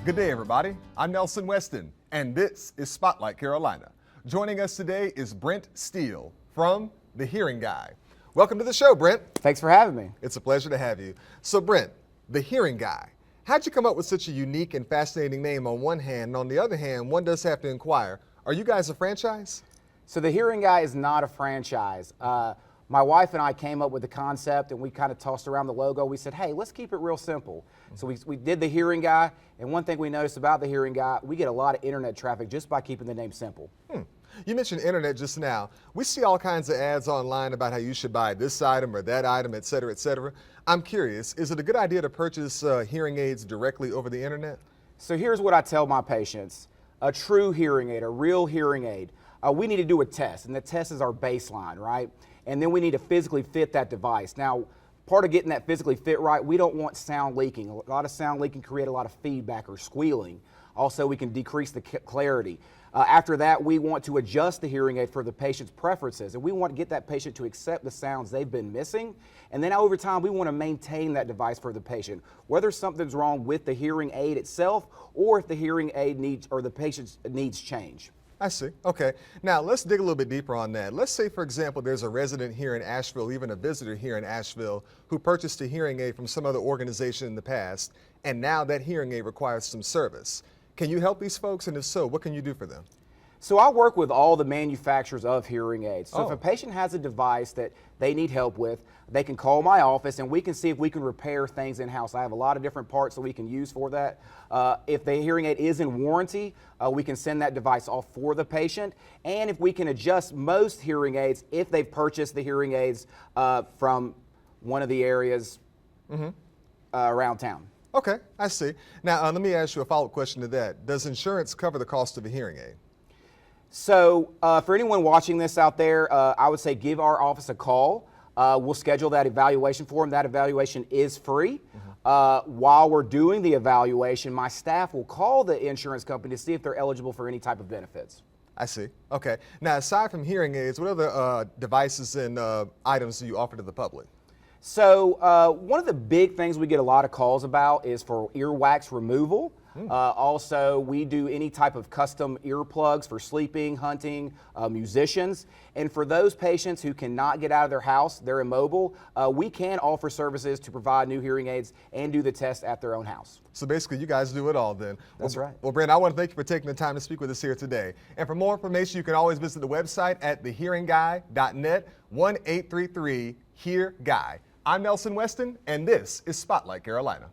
Good day, everybody. I'm Nelson Weston, and this is Spotlight Carolina. Joining us today is Brent Steele from The Hearing Guy. Welcome to the show, Brent. Thanks for having me. It's a pleasure to have you. So, Brent, The Hearing Guy. How'd you come up with such a unique and fascinating name on one hand, and on the other hand, one does have to inquire, are you guys a franchise? So The Hearing Guy is not a franchise. My wife and I came up with the concept, and we kind of tossed around the logo. We said, hey, let's keep it real simple. So we did The Hearing Guy, and one thing we noticed about The Hearing Guy, we get a lot of internet traffic just by keeping the name simple. You mentioned internet just now. We see all kinds of ads online about how you should buy this item or that item, et cetera, et cetera. I'm curious, is it a good idea to purchase hearing aids directly over the internet? So here's what I tell my patients. A true hearing aid, a real hearing aid, we need to do a test, and the test is our baseline, right? And then we need to physically fit that device. Now, part of getting that physically fit right, we don't want sound leaking. A lot of sound leaking can create a lot of feedback or squealing. Also, we can decrease the clarity. After that, we want to adjust the hearing aid for the patient's preferences, and we want to get that patient to accept the sounds they've been missing. And then over time, we want to maintain that device for the patient, whether something's wrong with the hearing aid itself or if the hearing aid needs or the patient's needs change. I see. Okay. Now, let's dig a little bit deeper on that. Let's say, for example, there's a resident here in Asheville, even a visitor here in Asheville, who purchased a hearing aid from some other organization in the past, and now that hearing aid requires some service. Can you help these folks? And if so, what can you do for them? So I work with all the manufacturers of hearing aids. So if a patient has a device that they need help with, they can call my office and we can see if we can repair things in-house. I have a lot of different parts that we can use for that. If the hearing aid is in warranty, we can send that device off for the patient. And if we can adjust most hearing aids, if they've purchased the hearing aids from one of the areas around town. Okay, I see. Now, let me ask you a follow-up question to that. Does insurance cover the cost of a hearing aid? So for anyone watching this out there, I would say give our office a call. We'll schedule that evaluation for them. That evaluation is free. While we're doing the evaluation, my staff will call the insurance company to see if they're eligible for any type of benefits. I see. Okay. Now, aside from hearing aids, what other devices and items do you offer to the public? So one of the big things we get a lot of calls about is for earwax removal. Also, we do any type of custom earplugs for sleeping, hunting, musicians. And for those patients who cannot get out of their house, they're immobile, we can offer services to provide new hearing aids and do the test at their own house. So basically, you guys do it all then. That's right. Well, Brent, I want to thank you for taking the time to speak with us here today. And for more information, you can always visit the website at thehearingguy.net, 1-833-HEAR-GUY. I'm Nelson Weston, and this is Spotlight Carolina.